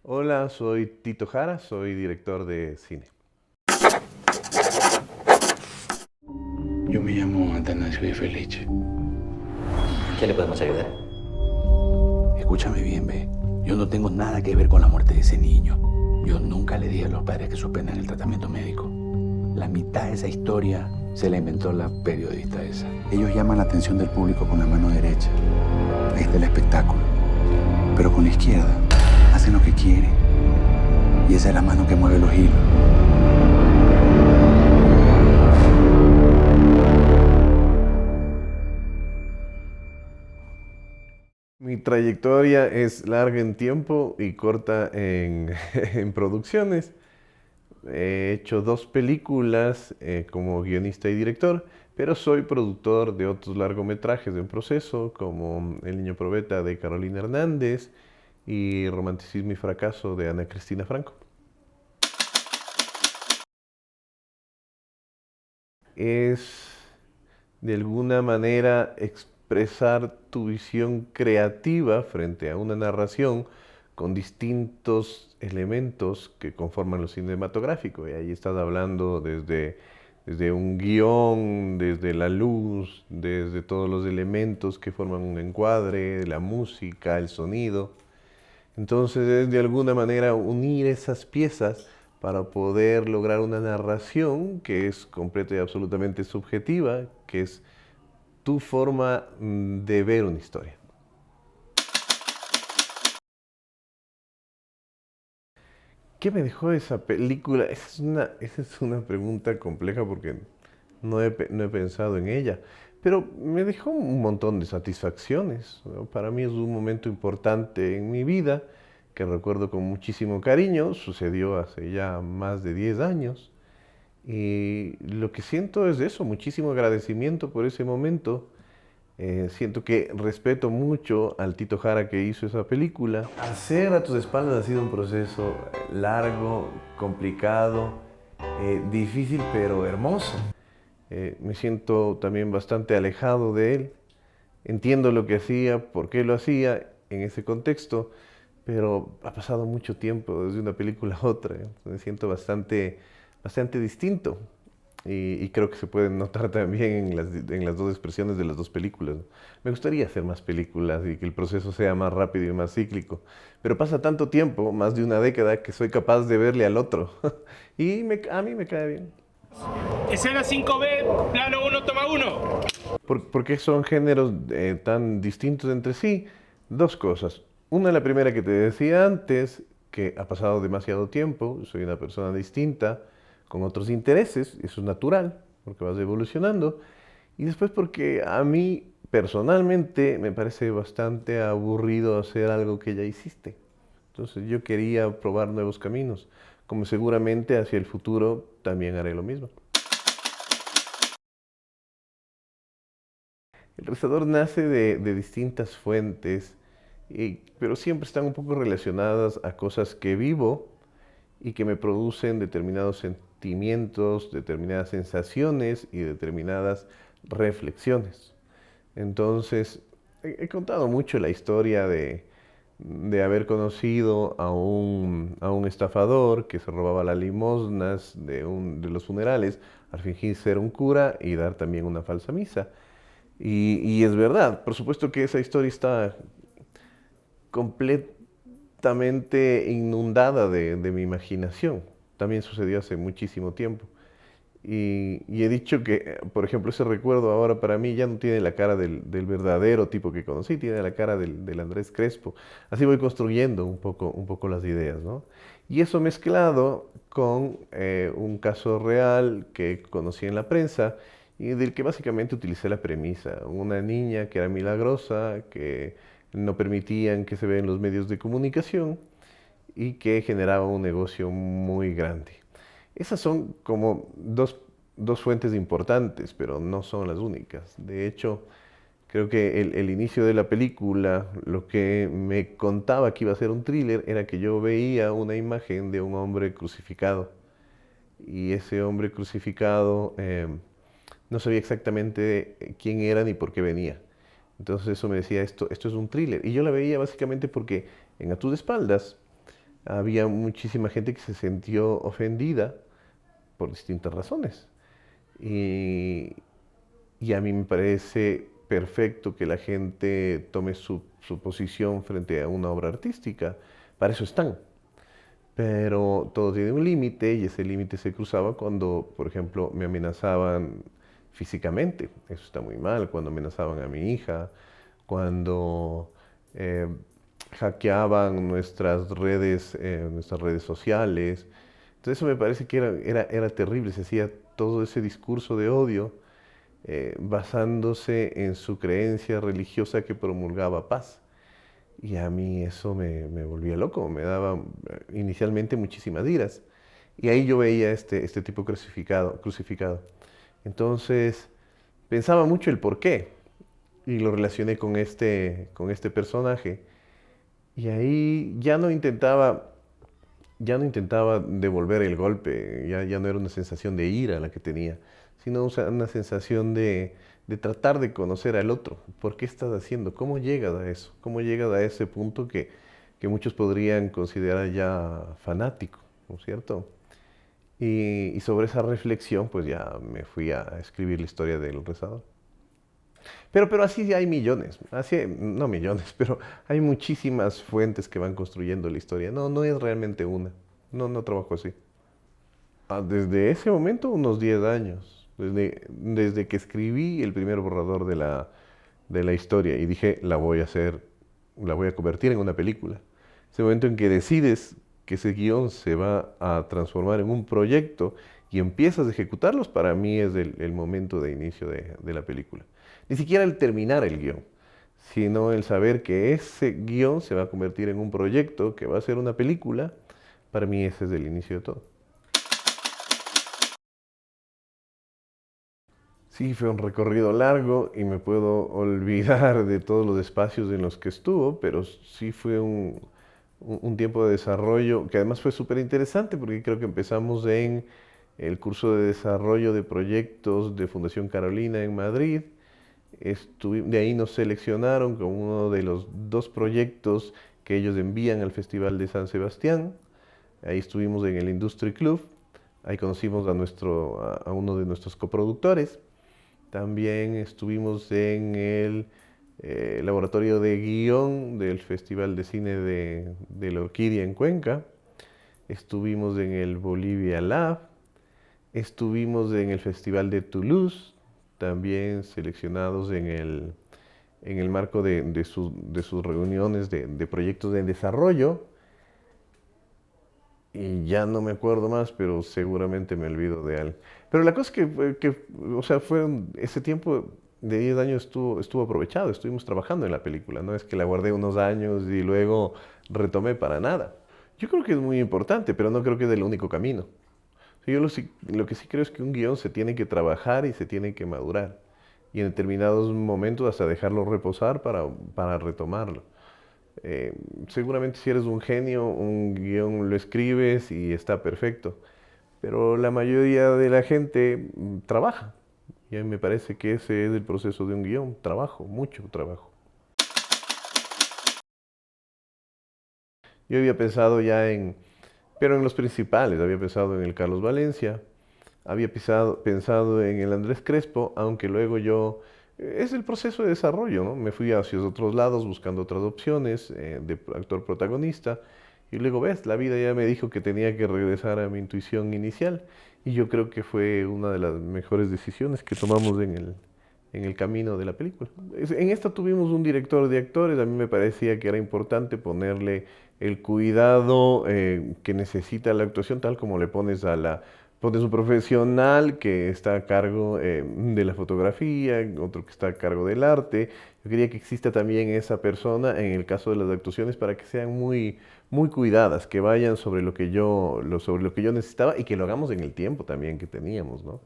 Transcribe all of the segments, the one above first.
Hola, soy Tito Jara, soy director de cine. Yo me llamo Atanasio de Felice. ¿En qué le podemos ayudar? Escúchame bien, ve. Yo no tengo nada que ver con la muerte de ese niño. Yo nunca le dije a los padres que suspendan el tratamiento médico. La mitad de esa historia se la inventó la periodista esa. Ellos llaman la atención del público con la mano derecha. Ahí está el espectáculo. Pero con la izquierda hacen lo que quieren. Y esa es la mano que mueve los hilos. Mi trayectoria es larga en tiempo y corta en, en producciones. He hecho dos películas como guionista y director, pero soy productor de otros largometrajes en proceso, como El Niño Probeta de Carolina Hernández y Romanticismo y Fracaso de Ana Cristina Franco. Es de alguna manera expresar tu visión creativa frente a una narración con distintos elementos que conforman lo cinematográfico. Y ahí estás hablando desde un guión, desde la luz, desde todos los elementos que forman un encuadre, la música, el sonido. Entonces es de alguna manera unir esas piezas para poder lograr una narración que es completa y absolutamente subjetiva, que es tu forma de ver una historia. ¿Qué me dejó esa película? Esa es una pregunta compleja porque no he pensado en ella, pero me dejó un montón de satisfacciones, ¿no? Para mí es un momento importante en mi vida que recuerdo con muchísimo cariño, sucedió hace ya más de 10 años y lo que siento es eso, muchísimo agradecimiento por ese momento. Siento que respeto mucho al Tito Jara que hizo esa película. Hacer A tus espaldas ha sido un proceso largo, complicado, difícil pero hermoso. Me siento también bastante alejado de él. Entiendo lo que hacía, por qué lo hacía en ese contexto, pero ha pasado mucho tiempo desde una película a otra. Me siento bastante distinto. Y creo que se puede notar también en las dos expresiones de las dos películas. Me gustaría hacer más películas y que el proceso sea más rápido y más cíclico. Pero pasa tanto tiempo, más de una década, que soy capaz de verle al otro. Y a mí me cae bien. Escena 5B, plano 1, toma 1. ¿Por qué son géneros tan distintos entre sí? Dos cosas. Una, la primera que te decía antes, que ha pasado demasiado tiempo, soy una persona distinta, con otros intereses, eso es natural, porque vas evolucionando. Y después porque a mí personalmente me parece bastante aburrido hacer algo que ya hiciste. Entonces yo quería probar nuevos caminos, como seguramente hacia el futuro también haré lo mismo. El rezador nace de distintas fuentes, pero siempre están un poco relacionadas a cosas que vivo y que me producen determinados sentimientos, determinadas sensaciones y determinadas reflexiones. Entonces, he contado mucho la historia de haber conocido a un estafador que se robaba las limosnas de los funerales al fingir ser un cura y dar también una falsa misa. Y es verdad, por supuesto que esa historia está completamente inundada de mi imaginación. También sucedió hace muchísimo tiempo. Y he dicho que, por ejemplo, ese recuerdo ahora para mí ya no tiene la cara del verdadero tipo que conocí, tiene la cara del Andrés Crespo. Así voy construyendo un poco las ideas, ¿no? Y eso mezclado con un caso real que conocí en la prensa y del que básicamente utilicé la premisa. Una niña que era milagrosa, que no permitían que se vea en los medios de comunicación y que generaba un negocio muy grande. Esas son como dos fuentes importantes, pero no son las únicas. De hecho, creo que el inicio de la película, lo que me contaba que iba a ser un thriller, era que yo veía una imagen de un hombre crucificado. Y ese hombre crucificado no sabía exactamente quién era ni por qué venía. Entonces eso me decía, esto es un thriller. Y yo la veía básicamente porque en A tus espaldas había muchísima gente que se sintió ofendida por distintas razones. Y, y a mí me parece perfecto que la gente tome su posición frente a una obra artística. Para eso están. Pero todo tiene un límite y ese límite se cruzaba cuando, por ejemplo, me amenazaban físicamente. Eso está muy mal. Cuando amenazaban a mi hija, cuando eh, hackeaban nuestras redes sociales. Entonces eso me parece que era terrible. Se hacía todo ese discurso de odio basándose en su creencia religiosa que promulgaba paz. Y a mí eso me volvía loco, me daba inicialmente muchísimas iras. Y ahí yo veía este tipo crucificado. Entonces pensaba mucho el por qué y lo relacioné con este personaje. Y ahí ya no intentaba devolver el golpe, ya no era una sensación de ira la que tenía, sino una sensación de tratar de conocer al otro. ¿Por qué estás haciendo? ¿Cómo llegas a eso? ¿Cómo llegas a ese punto que muchos podrían considerar ya fanático, ¿no es cierto? Y sobre esa reflexión, pues ya me fui a escribir la historia del rezador. Pero así hay millones, así, no millones, pero hay muchísimas fuentes que van construyendo la historia. No es realmente una. No trabajo así. Desde ese momento, unos 10 años. Desde que escribí el primer borrador de la historia y dije, la voy a convertir en una película. Ese momento en que decides que ese guión se va a transformar en un proyecto y empiezas a ejecutarlos, para mí es el momento de inicio de la película. Ni siquiera el terminar el guión, sino el saber que ese guión se va a convertir en un proyecto que va a ser una película, para mí ese es el inicio de todo. Sí, fue un recorrido largo y me puedo olvidar de todos los espacios en los que estuvo, pero sí fue un tiempo de desarrollo que además fue súper interesante porque creo que empezamos en el curso de desarrollo de proyectos de Fundación Carolina en Madrid. De ahí nos seleccionaron como uno de los 2 proyectos que ellos envían al Festival de San Sebastián. Ahí estuvimos en el Industry Club, ahí conocimos a uno de nuestros coproductores. También estuvimos en el laboratorio de guión del Festival de Cine de la Orquídea en Cuenca. Estuvimos en el Bolivia Lab. Estuvimos en el Festival de Toulouse, también seleccionados en el marco de sus reuniones de proyectos de desarrollo. Y ya no me acuerdo más, pero seguramente me olvido de algo. Pero la cosa es o sea, ese tiempo de 10 años estuvo aprovechado, estuvimos trabajando en la película, no es que la guardé unos años y luego retomé para nada. Yo creo que es muy importante, pero no creo que es el único camino. Yo lo que sí creo es que un guión se tiene que trabajar y se tiene que madurar. Y en determinados momentos hasta dejarlo reposar para retomarlo. Seguramente si eres un genio, un guión lo escribes y está perfecto. Pero la mayoría de la gente trabaja. Y a mí me parece que ese es el proceso de un guión, trabajo, mucho trabajo. Yo había pensado pero en los principales, había pensado en el Carlos Valencia, había pensado en el Andrés Crespo, aunque luego es el proceso de desarrollo, ¿no? Me fui hacia otros lados buscando otras opciones de actor protagonista y luego la vida ya me dijo que tenía que regresar a mi intuición inicial y yo creo que fue una de las mejores decisiones que tomamos en el camino de la película. En esta tuvimos un director de actores, a mí me parecía que era importante ponerle el cuidado que necesita la actuación, tal como le pones pones un profesional que está a cargo de la fotografía, otro que está a cargo del arte. Yo quería que exista también esa persona en el caso de las actuaciones para que sean muy, muy cuidadas, que vayan sobre sobre lo que yo necesitaba y que lo hagamos en el tiempo también que teníamos, ¿no?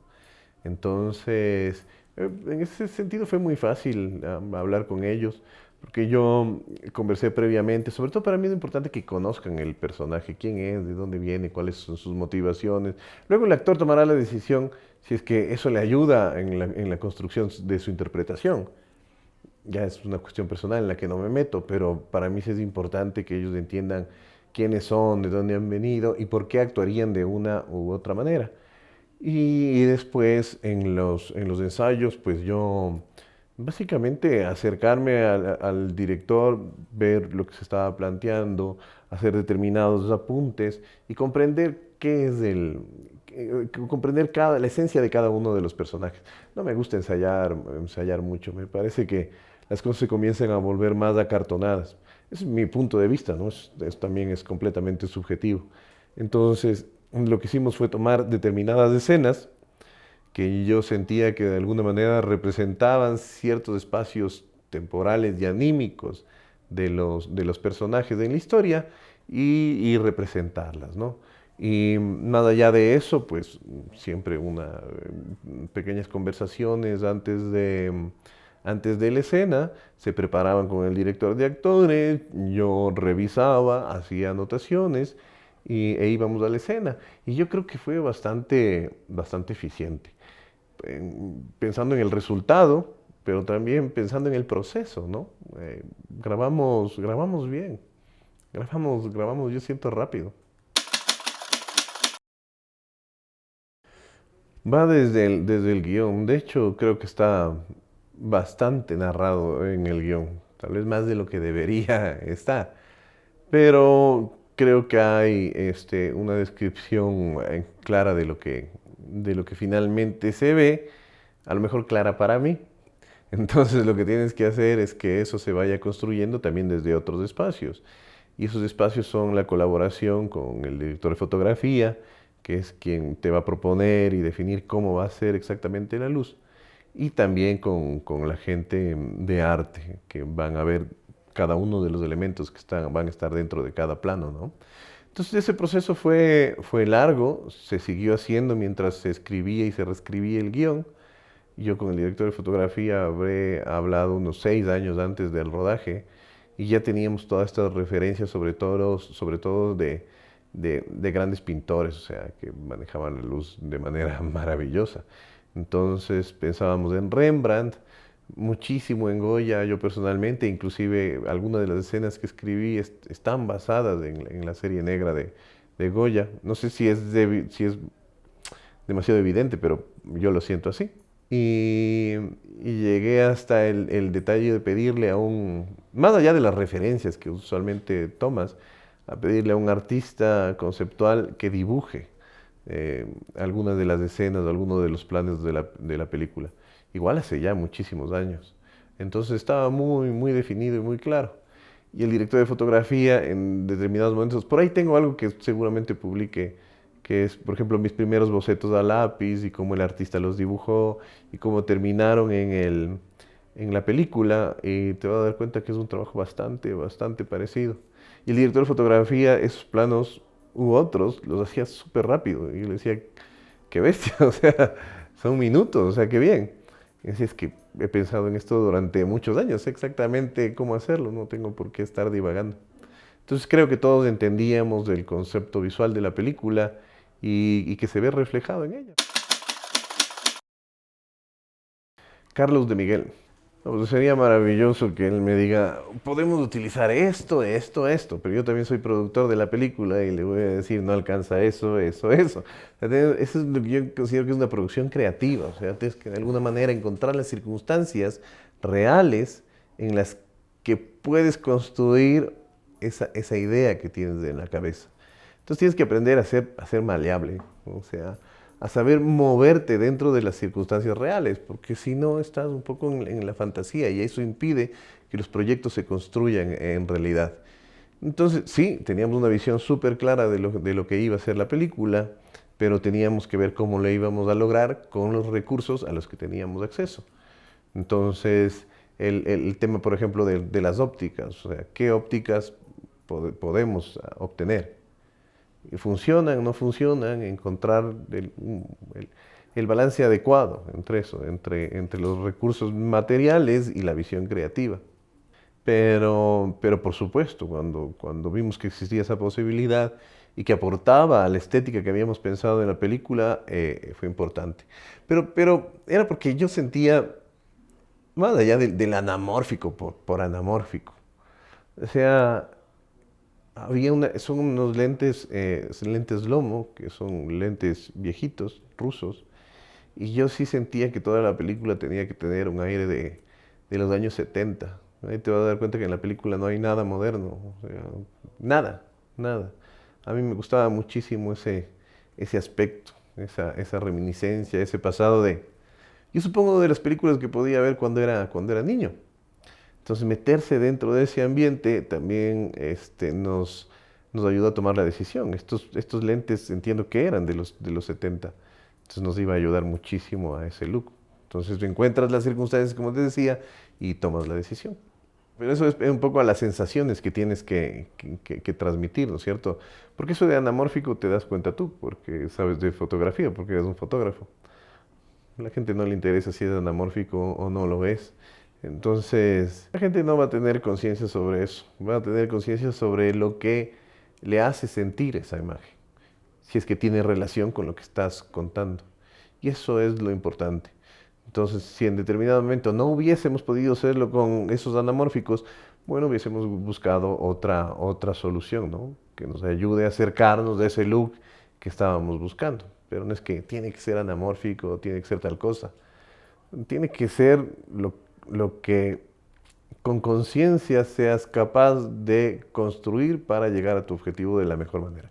Entonces, en ese sentido fue muy fácil hablar con ellos, porque yo conversé previamente, sobre todo para mí es importante que conozcan el personaje, quién es, de dónde viene, cuáles son sus motivaciones. Luego el actor tomará la decisión si es que eso le ayuda en la construcción de su interpretación. Ya es una cuestión personal en la que no me meto, pero para mí sí es importante que ellos entiendan quiénes son, de dónde han venido y por qué actuarían de una u otra manera. Y después en los ensayos, pues yo básicamente acercarme al director, ver lo que se estaba planteando, hacer determinados apuntes y comprender qué es comprender la esencia de cada uno de los personajes. No me gusta ensayar mucho, me parece que las cosas se comienzan a volver más acartonadas. Ese es mi punto de vista, ¿no? También es completamente subjetivo. Entonces, lo que hicimos fue tomar determinadas escenas que yo sentía que de alguna manera representaban ciertos espacios temporales y anímicos de los personajes en la historia y representarlas, ¿no? Y más allá de eso, pues siempre pequeñas conversaciones antes de la escena, se preparaban con el director de actores, yo revisaba, hacía anotaciones e íbamos a la escena. Y yo creo que fue bastante eficiente pensando en el resultado, pero también pensando en el proceso, ¿no? Grabamos bien, grabamos, yo siento rápido. Va desde el guión, de hecho creo que está bastante narrado en el guión, tal vez más de lo que debería estar, pero creo que hay una descripción clara de lo que finalmente se ve, a lo mejor clara para mí. Entonces lo que tienes que hacer es que eso se vaya construyendo también desde otros espacios. Y esos espacios son la colaboración con el director de fotografía, que es quien te va a proponer y definir cómo va a ser exactamente la luz. Y también con la gente de arte, que van a ver cada uno de los elementos que van a estar dentro de cada plano, ¿no? Entonces ese proceso fue largo, se siguió haciendo mientras se escribía y se reescribía el guión. Yo con el director de fotografía habré hablado unos 6 años antes del rodaje y ya teníamos todas estas referencias, sobre todo de grandes pintores, o sea, que manejaban la luz de manera maravillosa. Entonces pensábamos en Rembrandt, muchísimo en Goya, yo personalmente, inclusive algunas de las escenas que escribí están basadas en la serie negra de Goya. No sé si es demasiado evidente, pero yo lo siento así. Y, y llegué hasta el detalle de pedirle más allá de las referencias que usualmente tomas, a pedirle a un artista conceptual que dibuje algunas de las escenas, algunos de los planes de la película. Igual hace ya muchísimos años. Entonces estaba muy definido y muy claro. Y el director de fotografía en determinados momentos, por ahí tengo algo que seguramente publique, que es, por ejemplo, mis primeros bocetos a lápiz y cómo el artista los dibujó y cómo terminaron en la película. Y te vas a dar cuenta que es un trabajo bastante parecido. Y el director de fotografía, esos planos u otros, los hacía súper rápido. Y yo le decía, qué bestia, o sea, son minutos, o sea, qué bien. Y así es que he pensado en esto durante muchos años, sé exactamente cómo hacerlo, no tengo por qué estar divagando. Entonces creo que todos entendíamos del concepto visual de la película y que se ve reflejado en ella. Carlos de Miguel. No, pues sería maravilloso que él me diga, podemos utilizar esto, pero yo también soy productor de la película y le voy a decir, no alcanza eso. O sea, eso es lo que yo considero que es una producción creativa, o sea, tienes que de alguna manera encontrar las circunstancias reales en las que puedes construir esa idea que tienes en la cabeza. Entonces tienes que aprender a ser maleable, o sea, a saber moverte dentro de las circunstancias reales, porque si no estás un poco en la fantasía y eso impide que los proyectos se construyan en realidad. Entonces, sí, teníamos una visión súper clara de lo que iba a ser la película, pero teníamos que ver cómo lo íbamos a lograr con los recursos a los que teníamos acceso. Entonces, el tema, por ejemplo, de las ópticas, o sea, ¿qué ópticas podemos obtener? ¿Funcionan, no funcionan? Encontrar el balance adecuado entre eso, entre los recursos materiales y la visión creativa. Pero por supuesto, cuando vimos que existía esa posibilidad y que aportaba a la estética que habíamos pensado en la película, fue importante. Pero era porque yo sentía, más allá del anamórfico por anamórfico, o sea, son unos lentes, lentes Lomo, que son lentes viejitos, rusos, y yo sí sentía que toda la película tenía que tener un aire de los años 70. Ahí te vas a dar cuenta que en la película no hay nada moderno, o sea, nada, nada. A mí me gustaba muchísimo ese aspecto, esa reminiscencia, ese pasado yo supongo de las películas que podía ver cuando era niño. Entonces meterse dentro de ese ambiente también nos ayuda a tomar la decisión. Estos lentes entiendo que eran de los 70. Entonces nos iba a ayudar muchísimo a ese look. Entonces encuentras las circunstancias, como te decía, y tomas la decisión. Pero eso es un poco a las sensaciones que tienes que transmitir, ¿no es cierto? Porque eso de anamórfico te das cuenta tú, porque sabes de fotografía, porque eres un fotógrafo. A la gente no le interesa si es anamórfico o no lo es. Entonces, la gente no va a tener conciencia sobre eso. Va a tener conciencia sobre lo que le hace sentir esa imagen. Si es que tiene relación con lo que estás contando. Y eso es lo importante. Entonces, si en determinado momento no hubiésemos podido hacerlo con esos anamórficos, bueno, hubiésemos buscado otra solución, ¿no? Que nos ayude a acercarnos de ese look que estábamos buscando. Pero no es que tiene que ser anamórfico, tiene que ser tal cosa. Tiene que ser lo que con conciencia seas capaz de construir para llegar a tu objetivo de la mejor manera.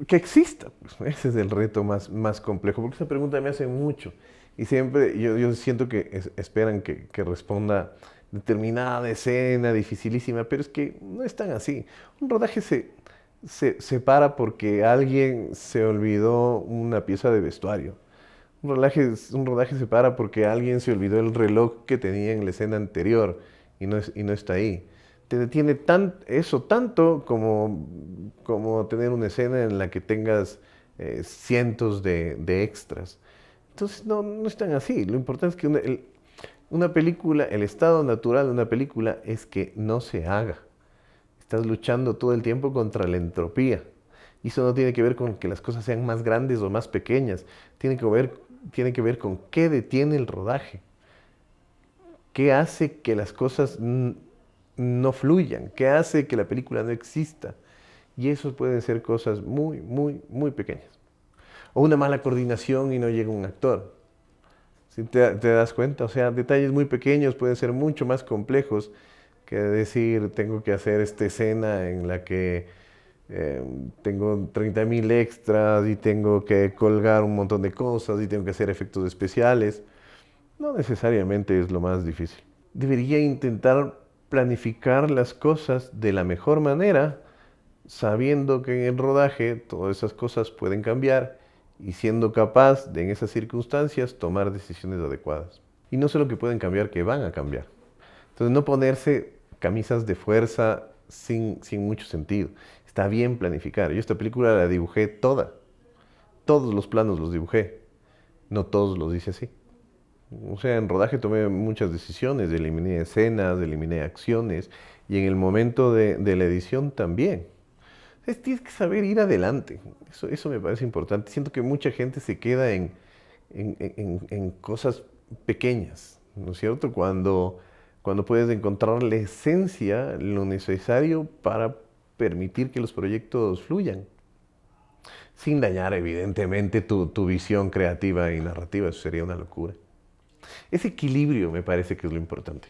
Que exista, pues, ese es el reto más complejo, porque esa pregunta me hacen mucho y siempre yo siento que esperan que responda determinada escena dificilísima, pero es que no es tan así. Un rodaje se para porque alguien se olvidó una pieza de vestuario. Un rodaje se para porque alguien se olvidó el reloj que tenía en la escena anterior y no está ahí. Te detiene eso tanto como tener una escena en la que tengas cientos de extras. Entonces no es tan así. Lo importante es que una película, el estado natural de una película es que no se haga. Estás luchando todo el tiempo contra la entropía. Y eso no tiene que ver con que las cosas sean más grandes o más pequeñas. Tiene que ver con qué detiene el rodaje. ¿Qué hace que las cosas no fluyan? ¿Qué hace que la película no exista? Y eso pueden ser cosas muy, muy, muy pequeñas. O una mala coordinación y no llega un actor. Si te das cuenta, o sea, detalles muy pequeños pueden ser mucho más complejos que decir, tengo que hacer esta escena en la que tengo 30.000 extras y tengo que colgar un montón de cosas y tengo que hacer efectos especiales. No necesariamente es lo más difícil. Debería intentar planificar las cosas de la mejor manera, sabiendo que en el rodaje todas esas cosas pueden cambiar y siendo capaz de en esas circunstancias tomar decisiones adecuadas. Y no solo que pueden cambiar, que van a cambiar. Entonces no ponerse camisas de fuerza sin mucho sentido. Está bien planificar. Yo esta película la dibujé toda. Todos los planos los dibujé. No todos los hice así. O sea, en rodaje tomé muchas decisiones, eliminé escenas, eliminé acciones y en el momento de la edición también. Entonces, tienes que saber ir adelante. Eso me parece importante. Siento que mucha gente se queda en cosas pequeñas, ¿no es cierto? Cuando puedes encontrar la esencia, lo necesario para permitir que los proyectos fluyan. Sin dañar, evidentemente, tu visión creativa y narrativa. Eso sería una locura. Ese equilibrio me parece que es lo importante.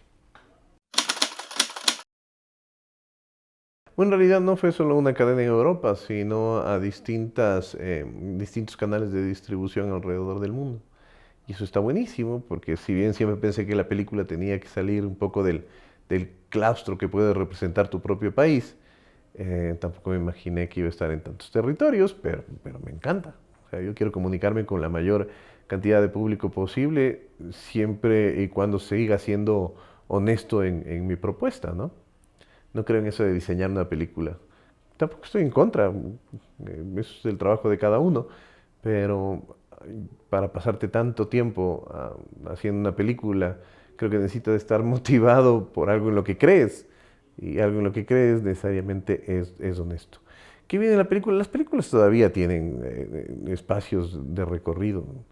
Bueno, en realidad no fue solo una cadena en Europa, sino a distintos canales de distribución alrededor del mundo. Y eso está buenísimo, porque si bien siempre pensé que la película tenía que salir un poco del claustro que puede representar tu propio país, tampoco me imaginé que iba a estar en tantos territorios, pero me encanta. O sea, yo quiero comunicarme con la mayor cantidad de público posible, siempre y cuando siga siendo honesto en mi propuesta, ¿no? No creo en eso de diseñar una película. Tampoco estoy en contra, eso es el trabajo de cada uno, pero para pasarte tanto tiempo haciendo una película, creo que necesitas estar motivado por algo en lo que crees, y algo en lo que crees necesariamente es honesto. ¿Qué viene en la película? Las películas todavía tienen espacios de recorrido, ¿no?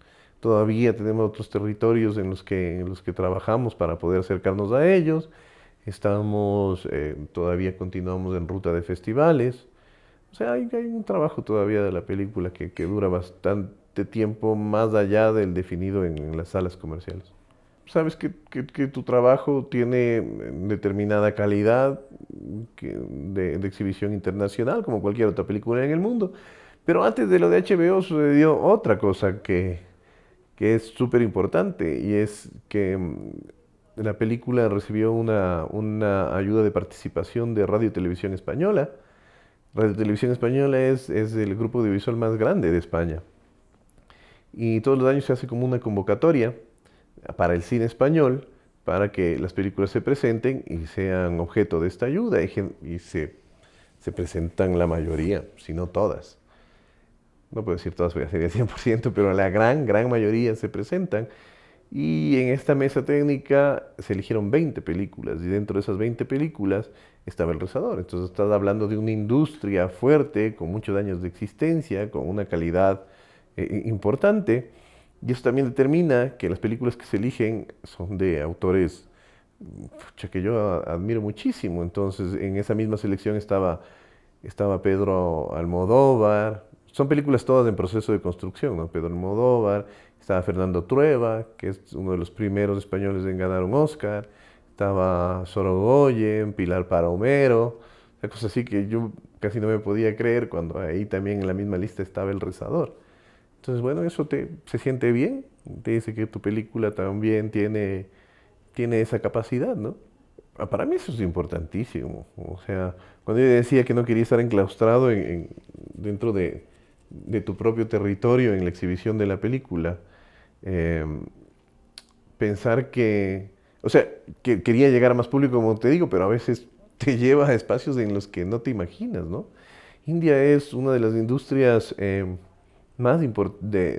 Todavía tenemos otros territorios en los que trabajamos para poder acercarnos a ellos. Estamos, todavía continuamos en ruta de festivales. O sea, hay un trabajo todavía de la película que dura bastante tiempo más allá del definido en las salas comerciales. Sabes que tu trabajo tiene determinada calidad de exhibición internacional, como cualquier otra película en el mundo. Pero antes de lo de HBO sucedió otra cosa que es súper importante y es que la película recibió una ayuda de participación de Radio Televisión Española. Radio Televisión Española es el grupo audiovisual más grande de España. Y todos los años se hace como una convocatoria para el cine español, para que las películas se presenten y sean objeto de esta ayuda. Y se presentan la mayoría, si no todas. No puedo decir todas, porque sería 100%, pero la gran mayoría se presentan. Y en esta mesa técnica se eligieron 20 películas y dentro de esas 20 películas estaba El Rezador. Entonces estás hablando de una industria fuerte, con muchos años de existencia, con una calidad importante. Y eso también determina que las películas que se eligen son de autores que yo admiro muchísimo. Entonces en esa misma selección estaba Pedro Almodóvar. Son películas todas en proceso de construcción, ¿no? Pedro Almodóvar, estaba Fernando Trueba, que es uno de los primeros españoles en ganar un Oscar, estaba Sorogoyen, Pilar Paromero, cosas así que yo casi no me podía creer cuando ahí también en la misma lista estaba El Rezador. Entonces, bueno, eso se siente bien, te dice que tu película también tiene esa capacidad, ¿no? Para mí eso es importantísimo. O sea, cuando yo decía que no quería estar enclaustrado dentro de tu propio territorio en la exhibición de la película, pensar o sea, que quería llegar a más público, como te digo, pero a veces te lleva a espacios en los que no te imaginas, ¿no? India es una de las industrias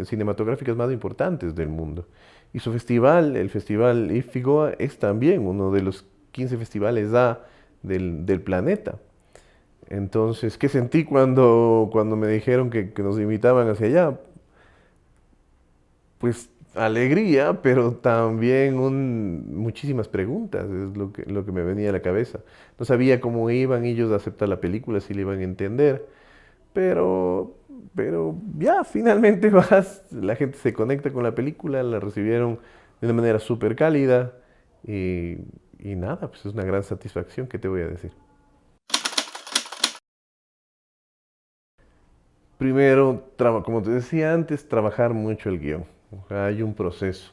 cinematográficas más importantes del mundo. Y su festival, el Festival IFFIGOA, es también uno de los 15 festivales A del planeta. Entonces, ¿qué sentí cuando me dijeron que nos invitaban hacia allá? Pues alegría, pero también muchísimas preguntas, es lo que me venía a la cabeza. No sabía cómo iban ellos a aceptar la película, si la iban a entender, pero, pero ya finalmente la gente se conecta con la película, la recibieron de una manera súper cálida y nada, pues es una gran satisfacción, ¿qué te voy a decir? Primero, como te decía antes, trabajar mucho el guión. O sea, hay un proceso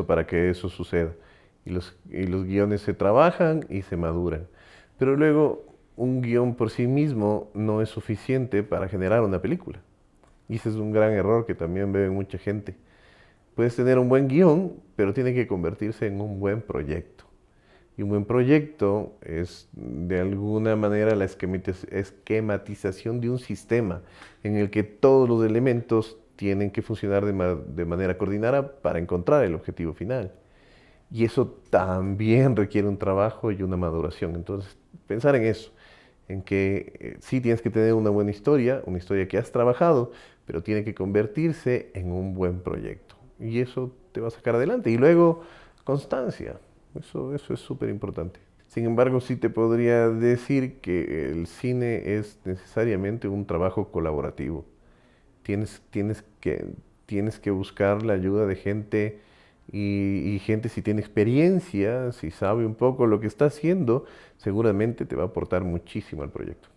para que eso suceda. Y los guiones se trabajan y se maduran. Pero luego, un guión por sí mismo no es suficiente para generar una película. Y ese es un gran error que también ve mucha gente. Puedes tener un buen guión, pero tiene que convertirse en un buen proyecto. Y un buen proyecto es, de alguna manera, la esquematización de un sistema en el que todos los elementos tienen que funcionar de manera coordinada para encontrar el objetivo final. Y eso también requiere un trabajo y una maduración. Entonces, pensar en eso, en que sí tienes que tener una buena historia, una historia que has trabajado, pero tiene que convertirse en un buen proyecto. Y eso te va a sacar adelante. Y luego, constancia. Eso es súper importante. Sin embargo, sí te podría decir que el cine es necesariamente un trabajo colaborativo. Tienes que buscar la ayuda de gente y gente si tiene experiencia, si sabe un poco lo que está haciendo, seguramente te va a aportar muchísimo al proyecto.